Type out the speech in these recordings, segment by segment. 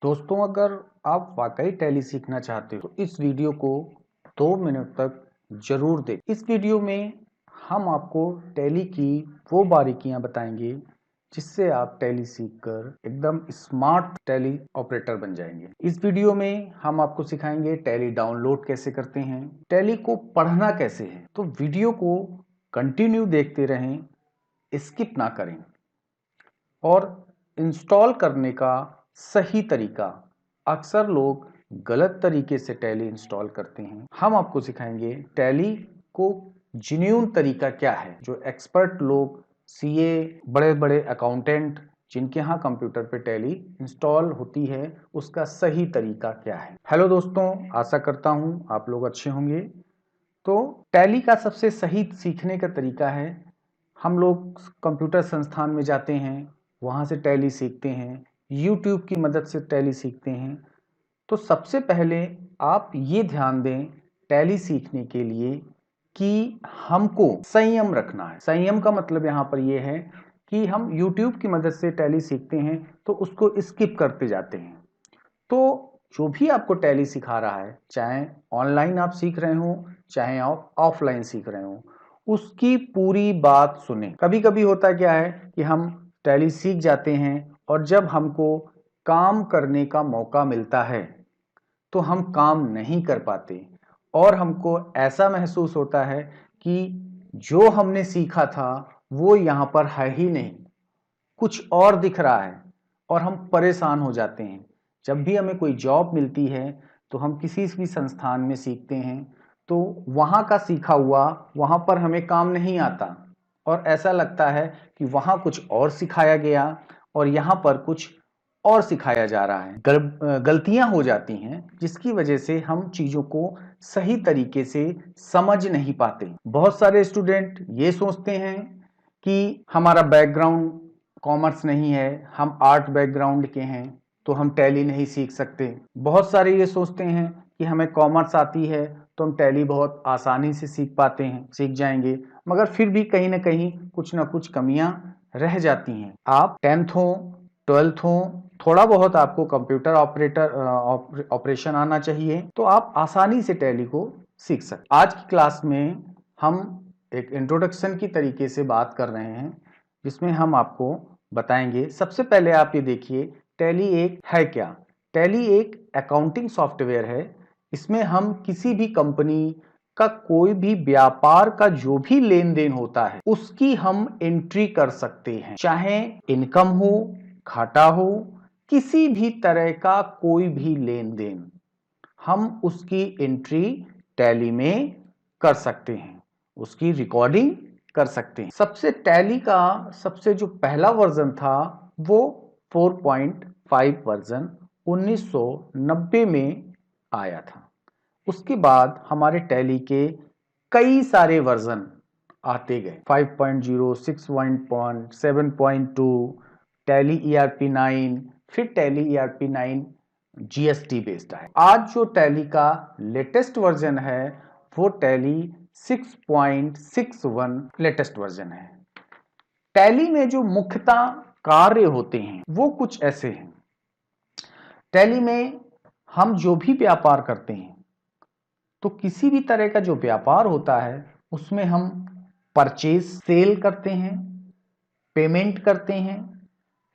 दोस्तों, अगर आप वाकई टैली सीखना चाहते हो तो इस वीडियो को 2 मिनट तक जरूर देखें। इस वीडियो में हम आपको टैली की वो बारीकियां बताएंगे जिससे आप टैली सीखकर एकदम स्मार्ट टैली ऑपरेटर बन जाएंगे। इस वीडियो में हम आपको सिखाएंगे टैली डाउनलोड कैसे करते हैं, टैली को पढ़ना कैसे है। तो वीडियो को कंटिन्यू देखते रहें, स्किप ना करें। और इंस्टॉल करने का सही तरीका, अक्सर लोग गलत तरीके से टैली इंस्टॉल करते हैं। हम आपको सिखाएंगे टैली को जेन्युइन तरीका क्या है, जो एक्सपर्ट लोग, सीए, बड़े बड़े अकाउंटेंट जिनके यहाँ कंप्यूटर पे टैली इंस्टॉल होती है, उसका सही तरीका क्या है। हेलो दोस्तों, आशा करता हूँ आप लोग अच्छे होंगे। तो टैली का सबसे सही सीखने का तरीका है, हम लोग कंप्यूटर संस्थान में जाते हैं, वहाँ से टैली सीखते हैं, यूट्यूब की मदद से टैली सीखते हैं। तो सबसे पहले आप ये ध्यान दें टैली सीखने के लिए कि हमको संयम रखना है। संयम का मतलब यहाँ पर यह है कि हम यूट्यूब की मदद से टैली सीखते हैं तो उसको स्किप करते जाते हैं। तो जो भी आपको टैली सिखा रहा है, चाहे ऑनलाइन आप सीख रहे हो चाहे आप ऑफलाइन सीख रहे हो, उसकी पूरी बात सुने। कभी कभी होता क्या है कि हम टैली सीख जाते हैं और जब हमको काम करने का मौका मिलता है तो हम काम नहीं कर पाते और हमको ऐसा महसूस होता है कि जो हमने सीखा था वो यहाँ पर है ही नहीं, कुछ और दिख रहा है, और हम परेशान हो जाते हैं। जब भी हमें कोई जॉब मिलती है तो हम किसी भी संस्थान में सीखते हैं तो वहाँ का सीखा हुआ वहाँ पर हमें काम नहीं आता और ऐसा लगता है कि वहाँ कुछ और सिखाया गया और यहाँ पर कुछ और सिखाया जा रहा है। गलतियां हो जाती हैं जिसकी वजह से हम चीजों को सही तरीके से समझ नहीं पाते। बहुत सारे स्टूडेंट ये सोचते हैं कि हमारा बैकग्राउंड कॉमर्स नहीं है, हम आर्ट बैकग्राउंड के हैं तो हम टैली नहीं सीख सकते। बहुत सारे ये सोचते हैं कि हमें कॉमर्स आती है तो हम टैली बहुत आसानी से सीख पाते हैं, सीख जाएंगे, मगर फिर भी कहीं ना कुछ कमियां रह जाती हैं। आप 10th हो, 12th हो, थोड़ा बहुत आपको कंप्यूटर ऑपरेशन आना चाहिए तो आप आसानी से टैली को सीख सकते। आज की क्लास में हम एक इंट्रोडक्शन की तरीके से बात कर रहे हैं जिसमें हम आपको बताएंगे। सबसे पहले आप ये देखिए टैली एक है क्या। टैली एक अकाउंटिंग सॉफ्टवेयर है। इसमें हम किसी भी कंपनी का कोई भी व्यापार का जो भी लेन देन होता है उसकी हम एंट्री कर सकते हैं, चाहे इनकम हो, घाटा हो, किसी भी तरह का कोई भी लेन देन हम उसकी एंट्री टैली में कर सकते हैं, उसकी रिकॉर्डिंग कर सकते हैं। सबसे टैली का सबसे जो पहला वर्जन था वो 4.5 वर्जन 1990 में आया था। उसके बाद हमारे टैली के कई सारे वर्जन आते गए, 5.0, 6.1, 7.2, टैली ERP 9, फिर टैली ERP 9 GST बेस्ड है। आज जो टैली का लेटेस्ट वर्जन है वो टैली 6.61 लेटेस्ट वर्जन है। टैली में जो मुख्यतः कार्य होते हैं वो कुछ ऐसे हैं। टैली में हम जो भी व्यापार करते हैं तो किसी भी तरह का जो व्यापार होता है उसमें हम परचेज सेल करते हैं, पेमेंट करते हैं,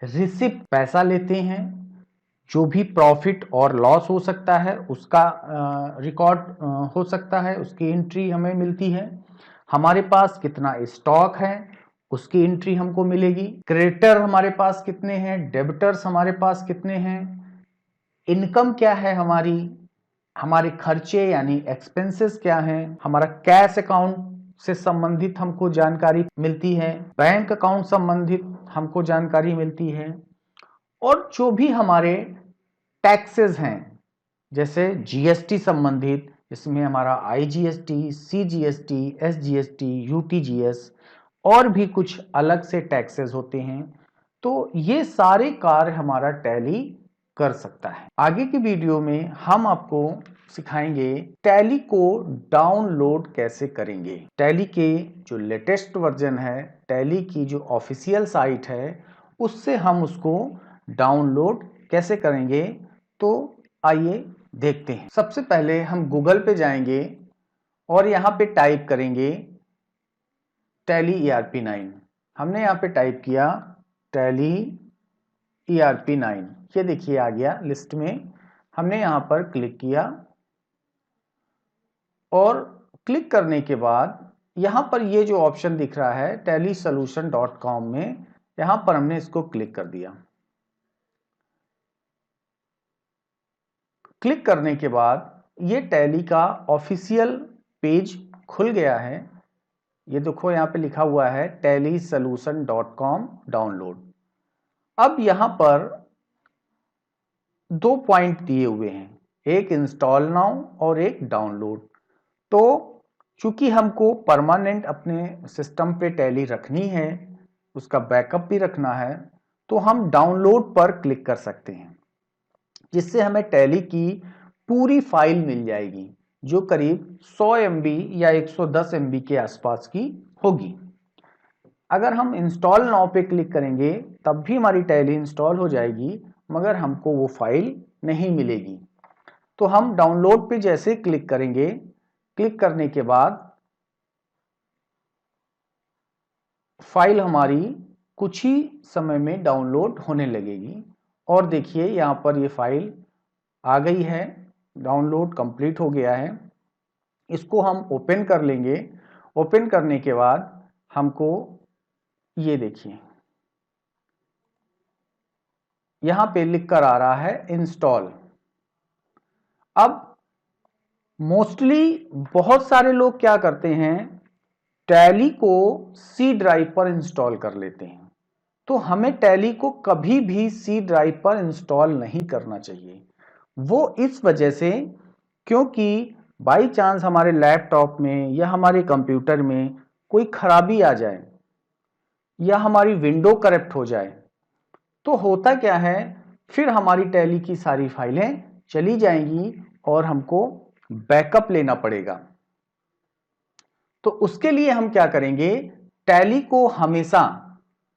रिसिप्ट पैसा लेते हैं, जो भी प्रॉफिट और लॉस हो सकता है उसका रिकॉर्ड हो सकता है, उसकी एंट्री हमें मिलती है। हमारे पास कितना स्टॉक है उसकी एंट्री हमको मिलेगी। क्रेडिटर हमारे पास कितने हैं, डेबिटर्स हमारे पास कितने हैं, इनकम क्या है हमारी, हमारे खर्चे यानी एक्सपेंसेस क्या हैं, हमारा कैश अकाउंट से संबंधित हमको जानकारी मिलती है, बैंक अकाउंट संबंधित हमको जानकारी मिलती है, और जो भी हमारे टैक्सेस हैं जैसे जीएसटी संबंधित, इसमें हमारा IGST, CGST, SGST, UTGS और भी कुछ अलग से टैक्सेस होते हैं। तो ये सारे कार्य हमारा टैली कर सकता है। आगे की वीडियो में हम आपको सिखाएंगे टैली को डाउनलोड कैसे करेंगे। टैली के जो लेटेस्ट वर्जन है, टैली की जो ऑफिशियल साइट है उससे हम उसको डाउनलोड कैसे करेंगे तो आइए देखते हैं। सबसे पहले हम गूगल पे जाएंगे और यहाँ पे टाइप करेंगे टैली ERP9। हमने यहाँ पे टाइप किया टैली ERP9, ये देखिए आ गया लिस्ट में। हमने यहाँ पर क्लिक किया और क्लिक करने के बाद यहाँ पर ये जो ऑप्शन दिख रहा है tellysolution.com में, यहाँ पर हमने इसको क्लिक कर दिया। क्लिक करने के बाद ये टैली का ऑफिशियल पेज खुल गया है। ये देखो यहाँ पे लिखा हुआ है tellysolution.com डाउनलोड। अब यहाँ पर 2 पॉइंट दिए हुए हैं, एक इंस्टॉल नाउ और एक डाउनलोड। तो चूंकि हमको परमानेंट अपने सिस्टम पे टैली रखनी है, उसका बैकअप भी रखना है, तो हम डाउनलोड पर क्लिक कर सकते हैं, जिससे हमें टैली की पूरी फाइल मिल जाएगी जो करीब 100 MB या 110 MB के आसपास की होगी। अगर हम इंस्टॉल नाउ पे क्लिक करेंगे तब भी हमारी टैली इंस्टॉल हो जाएगी, मगर हमको वो फाइल नहीं मिलेगी। तो हम डाउनलोड पे जैसे क्लिक करेंगे, क्लिक करने के बाद फाइल हमारी कुछ ही समय में डाउनलोड होने लगेगी। और देखिए यहाँ पर ये फाइल आ गई है, डाउनलोड कंप्लीट हो गया है। इसको हम ओपन कर लेंगे। ओपन करने के बाद हमको ये देखिए यहाँ पे लिख कर आ रहा है इंस्टॉल। अब मोस्टली बहुत सारे लोग क्या करते हैं, टैली को सी ड्राइव पर इंस्टॉल कर लेते हैं। तो हमें टैली को कभी भी सी ड्राइव पर इंस्टॉल नहीं करना चाहिए। वो इस वजह से क्योंकि बाई चांस हमारे लैपटॉप में या हमारे कंप्यूटर में कोई खराबी आ जाए या हमारी विंडो करप्ट हो जाए, तो होता क्या है, फिर हमारी टैली की सारी फाइलें चली जाएंगी और हमको बैकअप लेना पड़ेगा। तो उसके लिए हम क्या करेंगे, टैली को हमेशा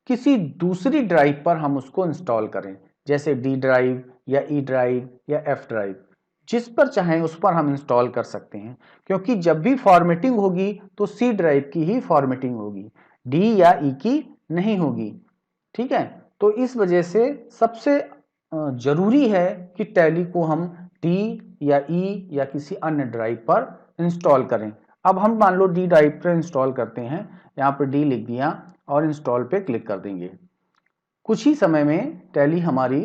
किसी दूसरी ड्राइव पर हम उसको इंस्टॉल करें, जैसे डी ड्राइव या ई ड्राइव या एफ ड्राइव, जिस पर चाहें उस पर हम इंस्टॉल कर सकते हैं। क्योंकि जब भी फॉर्मेटिंग होगी तो सी ड्राइव की ही फॉर्मेटिंग होगी, डी या ई की नहीं होगी। ठीक है, तो इस वजह से सबसे जरूरी है कि टैली को हम डी या ई या किसी अन्य ड्राइव पर इंस्टॉल करें। अब हम मान लो डी ड्राइव पर इंस्टॉल करते हैं, यहाँ पर डी लिख दिया और इंस्टॉल पे क्लिक कर देंगे। कुछ ही समय में टैली हमारी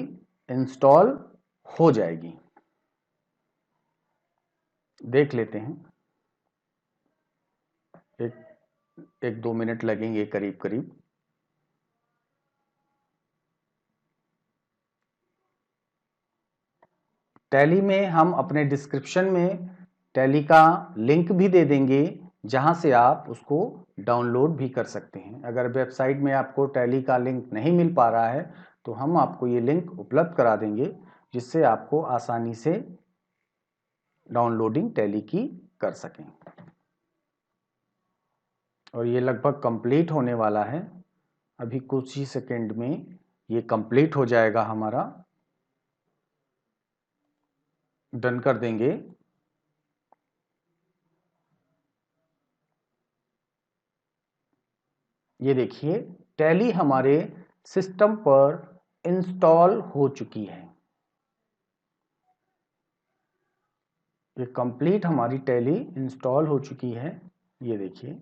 इंस्टॉल हो जाएगी। देख लेते हैं, एक 2 मिनट लगेंगे करीब करीब। टैली में हम अपने डिस्क्रिप्शन में टैली का लिंक भी दे देंगे, जहां से आप उसको डाउनलोड भी कर सकते हैं। अगर वेबसाइट में आपको टैली का लिंक नहीं मिल पा रहा है तो हम आपको ये लिंक उपलब्ध करा देंगे, जिससे आपको आसानी से डाउनलोडिंग टैली की कर सकें। और ये लगभग कंप्लीट होने वाला है, अभी कुछ ही सेकंड में ये कंप्लीट हो जाएगा हमारा। डन कर देंगे। ये देखिए टैली हमारे सिस्टम पर इंस्टॉल हो चुकी है। ये कंप्लीट हमारी टैली इंस्टॉल हो चुकी है, ये देखिए।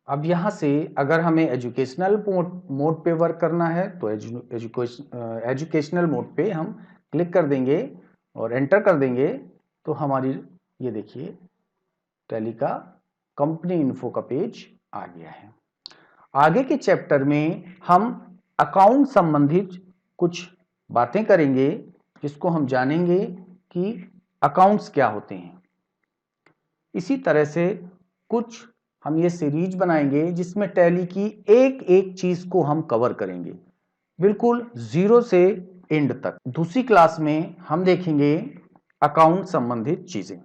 अब यहाँ से अगर हमें एजुकेशनल मोड पे वर्क करना है तो एजुकेशनल मोड पे हम क्लिक कर देंगे और एंटर कर देंगे, तो हमारी ये देखिए टैली का कंपनी इन्फो का पेज आ गया है। आगे के चैप्टर में हम अकाउंट संबंधित कुछ बातें करेंगे, जिसको हम जानेंगे कि अकाउंट्स क्या होते हैं। इसी तरह से कुछ हम ये सीरीज बनाएंगे जिसमें टैली की एक एक चीज को हम कवर करेंगे, बिल्कुल जीरो से एंड तक। दूसरी क्लास में हम देखेंगे अकाउंट संबंधित चीजें।